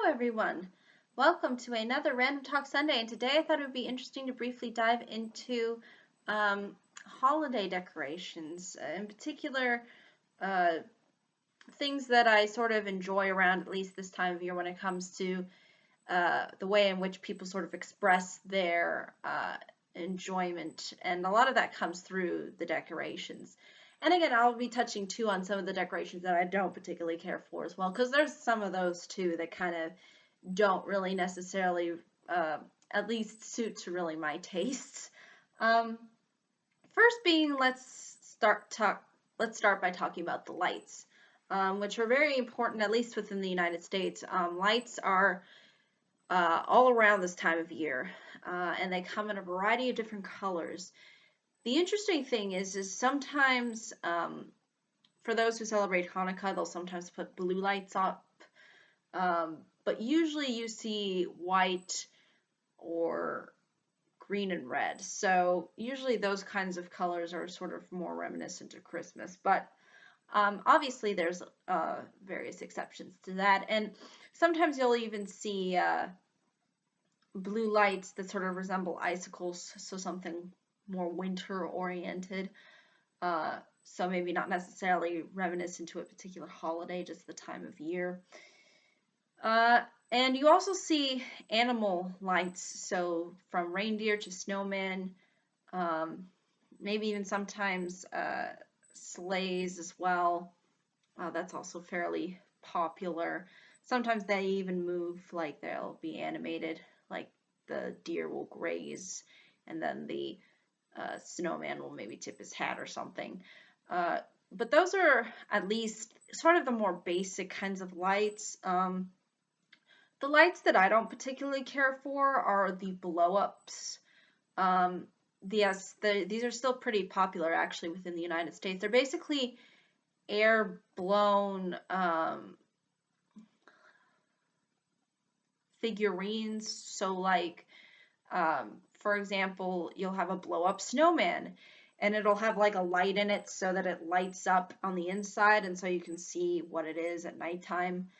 Hello everyone! Welcome to another Random Talk Sunday, and today I thought it would be interesting to briefly dive into holiday decorations, in particular things that I sort of enjoy around at least this time of year when it comes to the way in which people sort of express their enjoyment, and a lot of that comes through the decorations. And again, I'll be touching too on some of the decorations that I don't particularly care for as well, because there's some of those too that kind of don't really necessarily, at least suit to really my tastes. Um, First being, let's start by talking about the lights, which are very important, at least within the United States. Lights are all around this time of year, and they come in a variety of different colors. The interesting thing is sometimes, for those who celebrate Hanukkah, they'll sometimes put blue lights up, but usually you see white or green and red. So usually those kinds of colors are sort of more reminiscent of Christmas, but obviously there's various exceptions to that, and sometimes you'll even see blue lights that sort of resemble icicles, so something more winter oriented. So maybe not necessarily reminiscent to a particular holiday, just the time of year. And you also see animal lights, so from reindeer to snowmen, maybe even sometimes sleighs as well. That's also fairly popular. Sometimes they even move, like they'll be animated, like the deer will graze, and then the snowman will maybe tip his hat or something. But those are at least sort of the more basic kinds of lights. The lights that I don't particularly care for are the blow-ups. Yes, these are still pretty popular actually within the United States. They're basically air-blown figurines. So like, for example, you'll have a blow-up snowman, and it'll have like a light in it so that it lights up on the inside, and so you can see what it is at nighttime.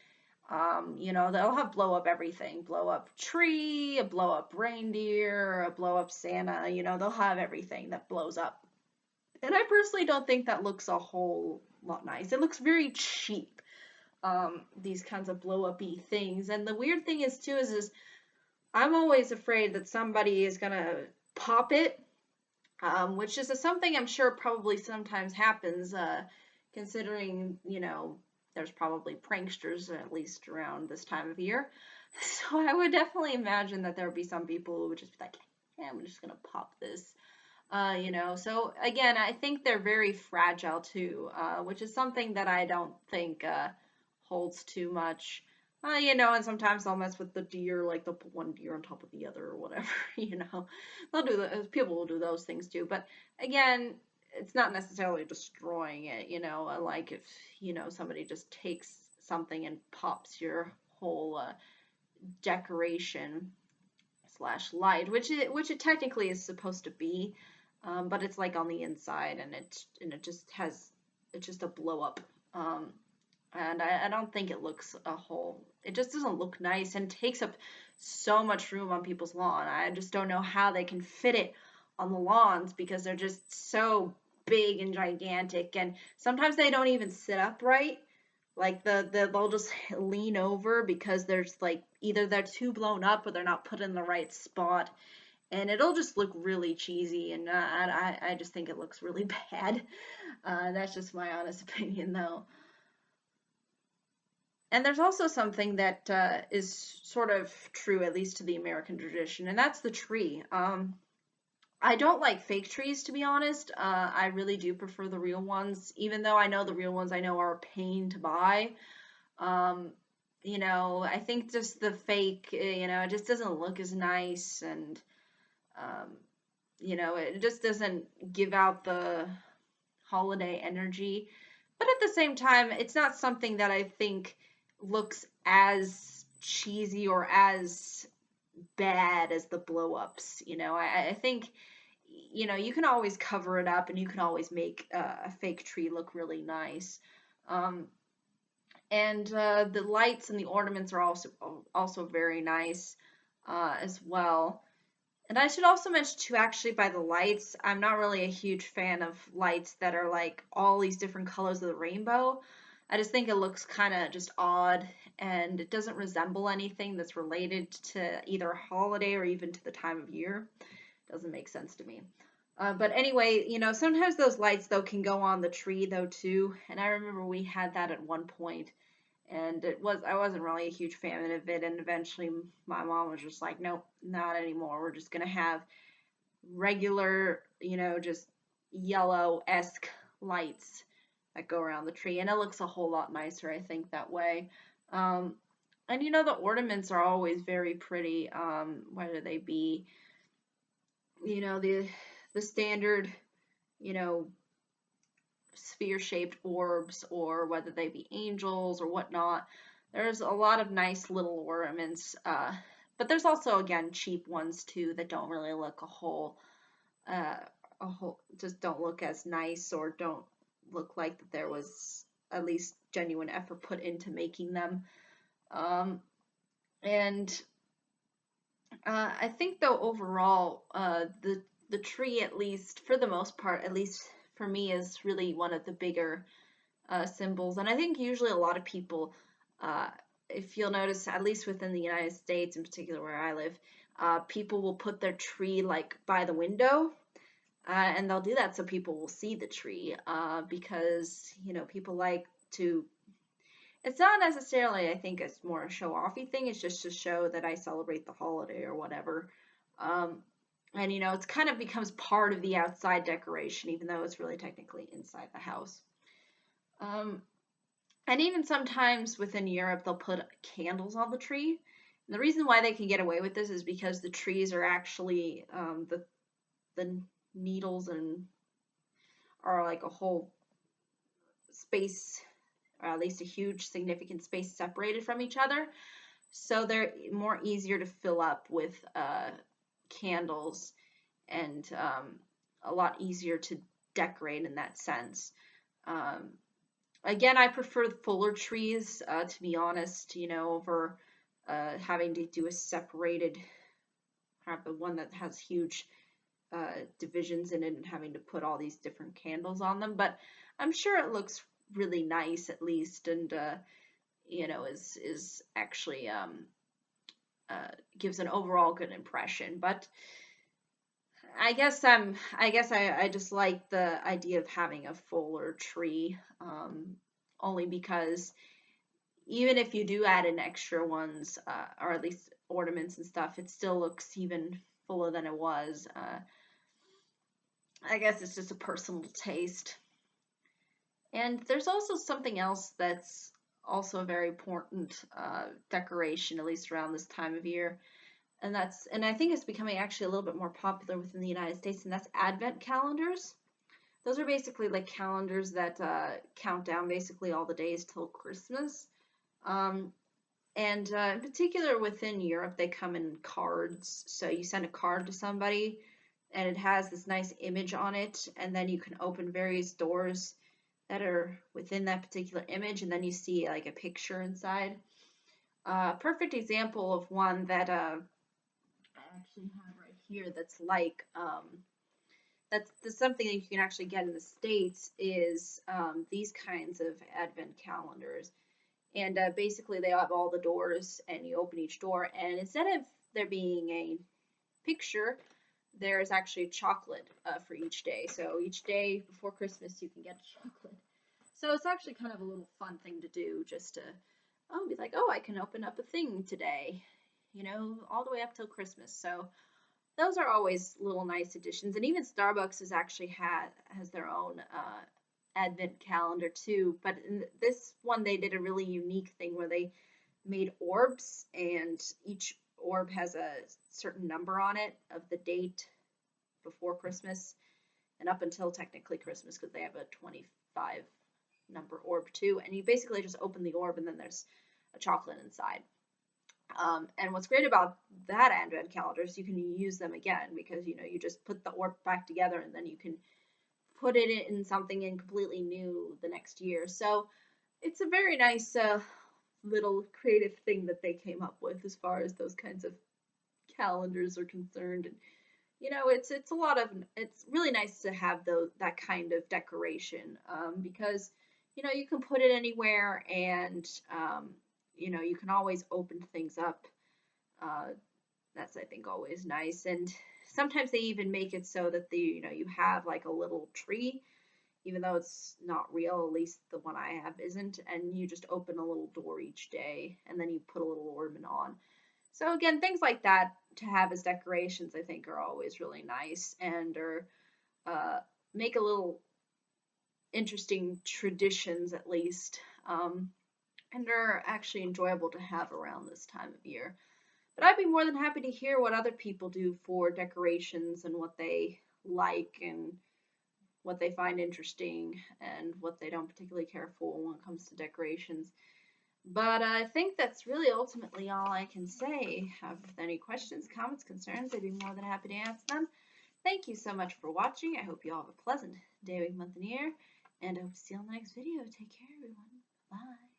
They'll have blow up everything, blow up tree, a blow up reindeer, a blow up Santa, they'll have everything that blows up. And I personally don't think that looks a whole lot nice. It looks very cheap, these kinds of blow up-y things. And the weird thing is too, is I'm always afraid that somebody is gonna pop it, which is something I'm sure probably sometimes happens, considering, there's probably pranksters at least around this time of year. So I would definitely imagine that there would be some people who would just be like, yeah, I'm just gonna pop this. So again, I think they're very fragile too, which is something that I don't think holds too much. And sometimes they'll mess with the deer, like they'll put one deer on top of the other or whatever, They'll do people will do those things too. But again, it's not necessarily destroying it, like if, somebody just takes something and pops your whole decoration slash light, which it technically is supposed to be, but it's like on the inside, and it's just a blow up, and I don't think it looks it just doesn't look nice and takes up so much room on people's lawn. I just don't know how they can fit it on the lawns because they're just so big and gigantic, and sometimes they don't even sit up right. Like they'll just lean over because there's like either they're too blown up or they're not put in the right spot, and it'll just look really cheesy, and I just think it looks really bad. That's just my honest opinion though. And there's also something that is sort of true, at least to the American tradition, and that's the tree. I don't like fake trees, to be honest. I really do prefer the real ones, even though I know the real ones I know are a pain to buy. I think just the fake, it just doesn't look as nice, and, it just doesn't give out the holiday energy. But at the same time, it's not something that I think looks as cheesy or as bad as the blow-ups. I think, you can always cover it up, and you can always make a fake tree look really nice. And the lights and the ornaments are also also very nice as well. And I should also mention too, actually, by the lights, I'm not really a huge fan of lights that are like all these different colors of the rainbow. I just think it looks kind of just odd, and it doesn't resemble anything that's related to either a holiday or even to the time of year. Doesn't make sense to me. But anyway, sometimes those lights though can go on the tree though too. And I remember we had that at one point, and I wasn't really a huge fan of it. And eventually, my mom was just like, nope, not anymore. We're just gonna have regular, just yellow-esque lights that go around the tree, and it looks a whole lot nicer, I think, that way. Um, and the ornaments are always very pretty, whether they be, the standard, you know, sphere-shaped orbs, or whether they be angels or whatnot. There's a lot of nice little ornaments, but there's also, again, cheap ones too that don't really look uh, just don't look as nice, or don't look like that there was at least genuine effort put into making them. Um, and I think though overall, the tree, at least for the most part, at least for me, is really one of the bigger symbols. And I think usually a lot of people, uh, if you'll notice, at least within the United States, in particular where I live, people will put their tree like by the window. And they'll do that so people will see the tree, because people like to. It's not necessarily, I think, it's more a show-offy thing. It's just to show that I celebrate the holiday or whatever. Um, and it's kind of becomes part of the outside decoration, even though it's really technically inside the house. Um, and even sometimes within Europe, they'll put candles on the tree. And the reason why they can get away with this is because the trees are actually, the needles and are like a whole space, or at least a huge significant space separated from each other. So they're more easier to fill up with candles, and a lot easier to decorate in that sense. Um, Again, I prefer fuller trees, to be honest, over having to do a separated, have the one that has huge divisions in it and having to put all these different candles on them. But I'm sure it looks really nice at least, and is actually gives an overall good impression. But I just like the idea of having a fuller tree, only because even if you do add in extra ones, or at least ornaments and stuff, it still looks even fuller than it was. I guess it's just a personal taste. And there's also something else that's also a very important decoration, at least around this time of year, and I think it's becoming actually a little bit more popular within the United States, and that's Advent calendars. Those are basically like calendars that count down basically all the days till Christmas. Um, and in particular within Europe, they come in cards. So you send a card to somebody, and it has this nice image on it, and then you can open various doors that are within that particular image, and then you see like a picture inside. Perfect example of one that I actually have right here that's like, that's something that you can actually get in the States, is these kinds of Advent calendars. And basically, they have all the doors, and you open each door, and instead of there being a picture, there's actually chocolate for each day. So each day before Christmas, you can get chocolate. So it's actually kind of a little fun thing to do, just to be like, oh, I can open up a thing today, all the way up till Christmas. So those are always little nice additions. And even Starbucks has their own Advent calendar too. But in this one, they did a really unique thing where they made orbs, and each orb has a certain number on it of the date before Christmas and up until technically Christmas, because they have a 25 number orb too. And you basically just open the orb, and then there's a chocolate inside. And what's great about that Advent calendar is you can use them again, because you just put the orb back together, and then you can put it in something completely new the next year. So it's a very nice little creative thing that they came up with as far as those kinds of calendars are concerned. And it's a lot of it's really nice to have that kind of decoration because you can put it anywhere and you can always open things up. Uh, that's I think always nice. And sometimes they even make it so that you have like a little tree, even though it's not real, at least the one I have isn't, and you just open a little door each day and then you put a little ornament on. So again, things like that to have as decorations I think are always really nice and or uh, make a little interesting traditions at least, and are actually enjoyable to have around this time of year. But I'd be more than happy to hear what other people do for decorations and what they like and what they find interesting and what they don't particularly care for when it comes to decorations. But I think that's really ultimately all I can say. Have any questions, comments, concerns, I'd be more than happy to answer them. Thank you so much for watching. I hope you all have a pleasant day, week, month, and year. And I hope to see you on the next video. Take care, everyone. Bye.